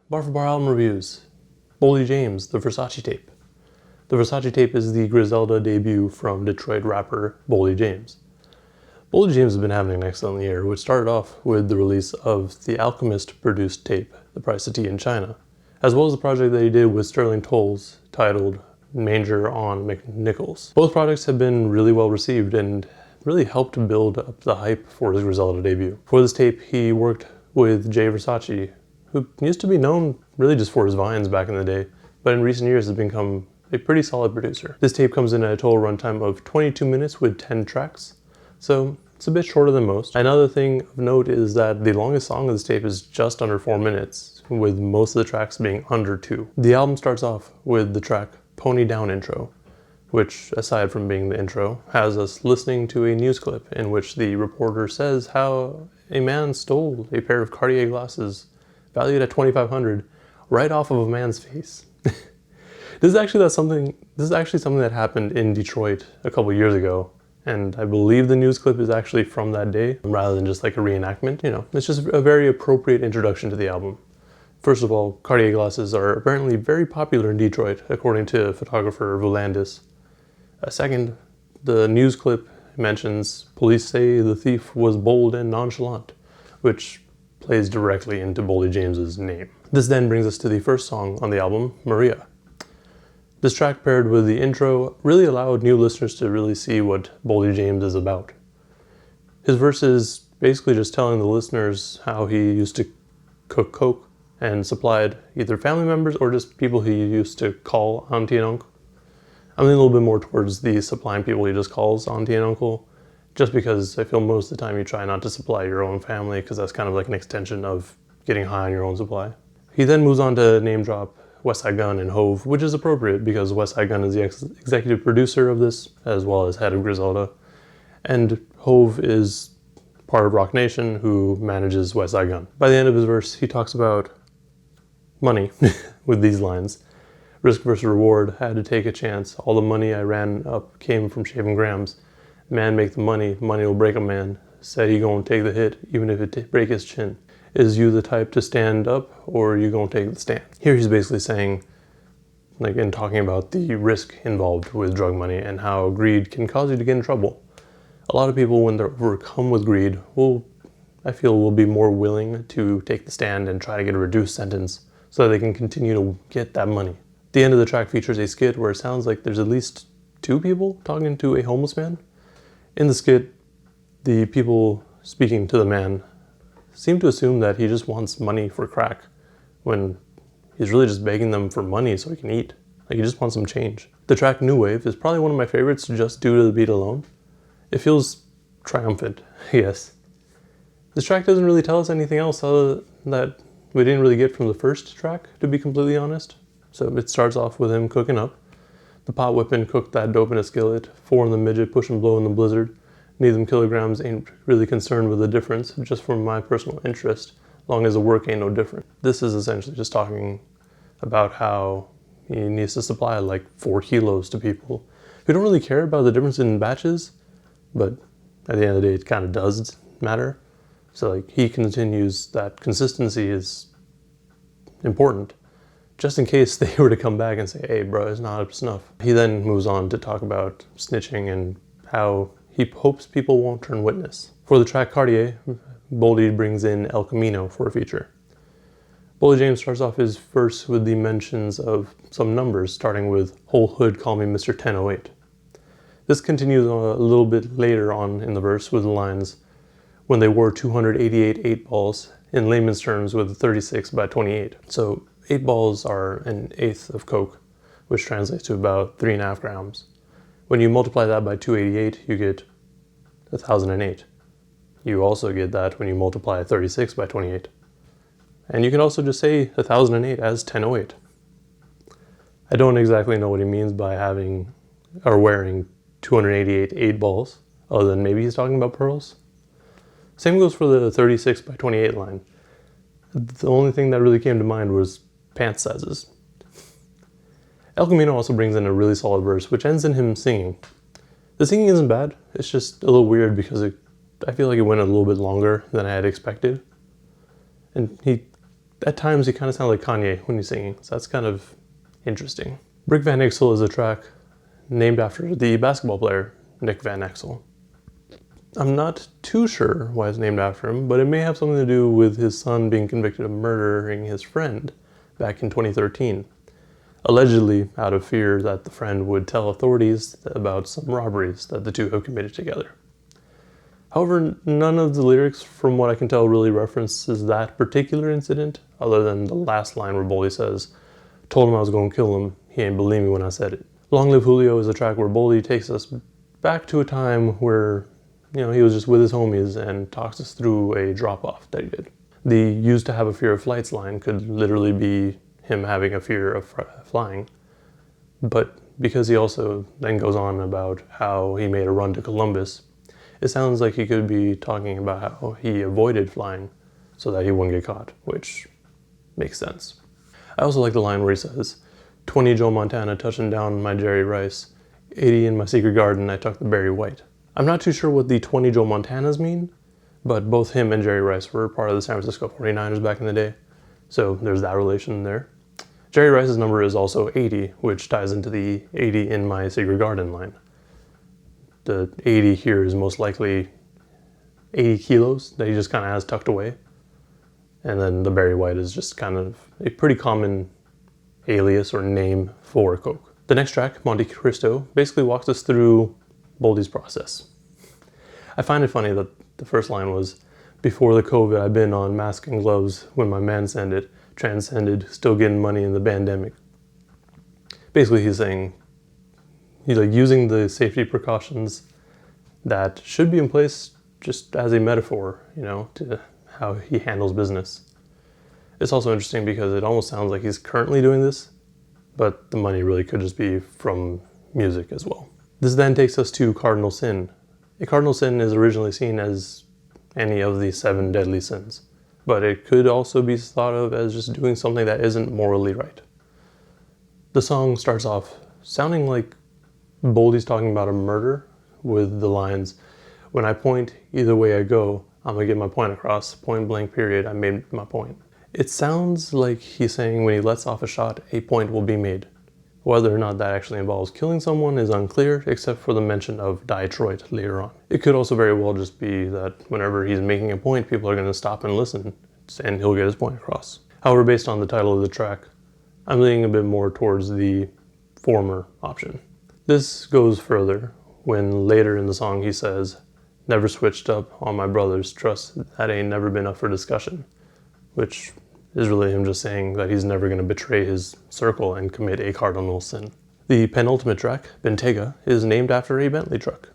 Bar for bar album reviews. Boldy James, the Versace Tape. The Versace Tape is the Griselda debut from Detroit rapper Boldy James. Boldy James has been having an excellent year, which started off with the release of the Alchemist produced tape, The Price of Tea in China, as well as the project that he did with Sterling Toles titled Manger on McNichols. Both projects have been really well received and really helped build up the hype for his Griselda debut. For this tape, he worked with Jay Versace, who used to be known really just for his vines back in the day, but in recent years has become a pretty solid producer. This tape comes in at a total runtime of 22 minutes with 10 tracks, so it's a bit shorter than most. Another thing of note is that the longest song of this tape is just under 4 minutes, with most of the tracks being under 2. The album starts off with the track Pony Down Intro, which, aside from being the intro, has us listening to a news clip in which the reporter says how a man stole a pair of Cartier glasses valued at $2,500 right off of a man's face. This is actually something that happened in Detroit a couple years ago, and I believe the news clip is actually from that day rather than just like a reenactment. You know, it's just a very appropriate introduction to the album. First of all, Cartier glasses are apparently very popular in Detroit, according to photographer Volandis. Second, the news clip mentions police say the thief was bold and nonchalant, which plays directly into Boldy James's name. This then brings us to the first song on the album, Maria. This track paired with the intro really allowed new listeners to really see what Boldy James is about. His verse is basically just telling the listeners how he used to cook coke and supplied either family members or just people he used to call auntie and uncle. I'm leaning a little bit more towards the supplying people he just calls auntie and uncle, just because I feel most of the time you try not to supply your own family because that's kind of like an extension of getting high on your own supply. He then moves on to name drop Westside Gunn and Hove, which is appropriate because Westside Gunn is the executive producer of this as well as head of Griselda, and Hove is part of Roc Nation who manages Westside Gunn. By the end of his verse, he talks about money with these lines. Risk versus reward, had to take a chance. All the money I ran up came from shaving grams. Man make the money, money will break a man. Said he gonna take the hit, even if it break his chin. Is you the type to stand up, or are you gonna take the stand? Here he's basically saying, like in talking about the risk involved with drug money and how greed can cause you to get in trouble. A lot of people, when they're overcome with greed, I feel will be more willing to take the stand and try to get a reduced sentence so that they can continue to get that money. The end of the track features a skit where it sounds like there's at least 2 people talking to a homeless man. In the skit, the people speaking to the man seem to assume that he just wants money for crack when he's really just begging them for money so he can eat. Like he just wants some change. The track New Wave is probably one of my favorites just due to the beat alone. It feels triumphant, yes. This track doesn't really tell us anything else other than that we didn't really get from the first track, to be completely honest. So it starts off with him cooking up. The pot whipping cooked that dope in a skillet. 4 in the midget, push and blow in the blizzard. Need them kilograms, ain't really concerned with the difference, just for my personal interest, long as the work ain't no different. This is essentially just talking about how he needs to supply like 4 kilos to people who don't really care about the difference in batches, but at the end of the day, it kind of does matter. So like he continues that consistency is important, just in case they were to come back and say, hey bro, it's not up to snuff. He then moves on to talk about snitching and how he hopes people won't turn witness. For the track Cartier, Boldy brings in El Camino for a feature. Boldy James starts off his verse with the mentions of some numbers, starting with whole hood call me Mr. 1008. This continues a little bit later on in the verse with the lines, when they wore 288 8 balls, in layman's terms with 36 by 28. So 8 balls are an eighth of coke, which translates to about 3.5 grams. When you multiply that by 288, you get 1,008. You also get that when you multiply 36 by 28. And you can also just say 1,008 as 1008. I don't exactly know what he means by having or wearing 288 8 balls, other than maybe he's talking about pearls. Same goes for the 36 by 28 line. The only thing that really came to mind was pant sizes. El Camino also brings in a really solid verse, which ends in him singing. The singing isn't bad, it's just a little weird because I feel like it went a little bit longer than I had expected. And he At times he kind of sounds like Kanye when he's singing, so that's kind of interesting. Brick Van Exel is a track named after the basketball player, Nick Van Exel. I'm not too sure why it's named after him, but it may have something to do with his son being convicted of murdering his friend back in 2013. Allegedly out of fear that the friend would tell authorities about some robberies that the two have committed together. However, none of the lyrics, from what I can tell, really references that particular incident, other than the last line where Boldy says, "Told him I was going to kill him, he ain't believe me when I said it." Long Live Julio is a track where Boldy takes us back to a time where, he was just with his homies and talks us through a drop-off that he did. The "used to have a fear of flights" line could literally be him having a fear of flying, but because he also then goes on about how he made a run to Columbus, it sounds like he could be talking about how he avoided flying so that he wouldn't get caught, which makes sense. I also like the line where he says, 20 Joe Montana touching down my Jerry Rice, 80 in my secret garden, I tucked the Barry White. I'm not too sure what the 20 Joe Montanas mean, but both him and Jerry Rice were part of the San Francisco 49ers back in the day, so there's that relation there. Jerry Rice's number is also 80, which ties into the 80 in my secret garden line. The 80 here is most likely 80 kilos that he just kind of has tucked away. And then the Barry White is just kind of a pretty common alias or name for coke. The next track, Monte Cristo, basically walks us through Boldy's process. I find it funny that the first line was, before the COVID, I've been on mask and gloves when my man sent it, transcended, still getting money in the pandemic. Basically he's saying, he's like using the safety precautions that should be in place just as a metaphor, to how he handles business. It's also interesting because it almost sounds like he's currently doing this, but the money really could just be from music as well. This then takes us to Cardinal Sin. A cardinal sin is originally seen as any of the 7 deadly sins, but it could also be thought of as just doing something that isn't morally right. The song starts off sounding like Boldy's talking about a murder with the lines, when I point, either way I go, I'm gonna get my point across, point blank period, I made my point. It sounds like he's saying when he lets off a shot, a point will be made. Whether or not that actually involves killing someone is unclear, except for the mention of Detroit later on. It could also very well just be that whenever he's making a point, people are going to stop and listen, and he'll get his point across. However, based on the title of the track, I'm leaning a bit more towards the former option. This goes further when later in the song he says, never switched up on my brothers, trust that ain't never been up for discussion, which is really him just saying that he's never going to betray his circle and commit a cardinal sin. The penultimate track, Bentayga, is named after a Bentley truck.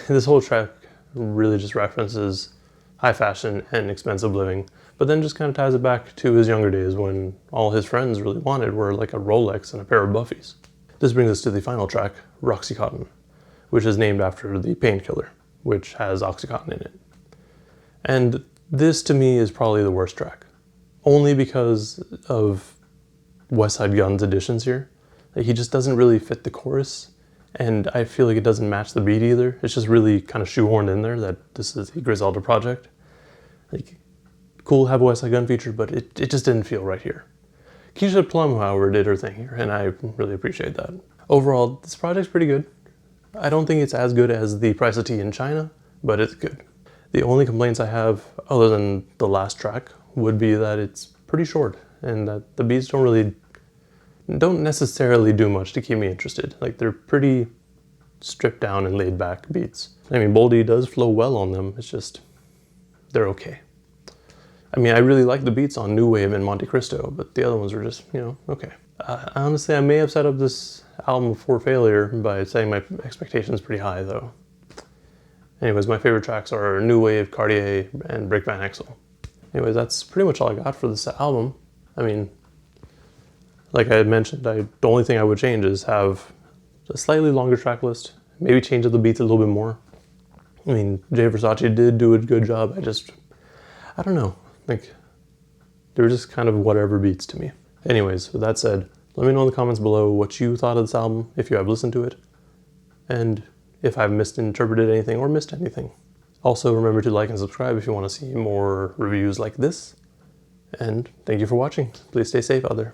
This whole track really just references high fashion and expensive living, but then just kind of ties it back to his younger days when all his friends really wanted were like a Rolex and a pair of Buffys. This brings us to the final track, Roxycontin, which is named after the painkiller, which has Oxycontin in it. And this to me is probably the worst track, only because of West Side Gun's additions here. Like, he just doesn't really fit the chorus, and I feel like it doesn't match the beat either. It's just really kind of shoehorned in there that this is a Griselda project. Like, cool to have a West Side Gun feature, but it just didn't feel right here. Keisha Plum, however, did her thing here, and I really appreciate that. Overall, this project's pretty good. I don't think it's as good as the Price of Tea in China, but it's good. The only complaints I have, other than the last track, would be that it's pretty short and that the beats don't necessarily do much to keep me interested. Like, they're pretty stripped down and laid back beats. I mean, Boldy does flow well on them, it's just, they're okay. I mean, I really like the beats on New Wave and Monte Cristo, but the other ones were just, okay. Honestly, I may have set up this album for failure by saying my expectations pretty high though. Anyways, my favorite tracks are New Wave, Cartier, and Brick Van Exel. Anyways, that's pretty much all I got for this album. I mean, like I had mentioned, the only thing I would change is have a slightly longer track list, maybe change up the beats a little bit more. I mean, Jay Versace did do a good job. I don't know, like, they were just kind of whatever beats to me. Anyways, with that said, let me know in the comments below what you thought of this album, if you have listened to it, and if I've misinterpreted anything or missed anything. Also, remember to like and subscribe if you want to see more reviews like this. And thank you for watching. Please stay safe out there.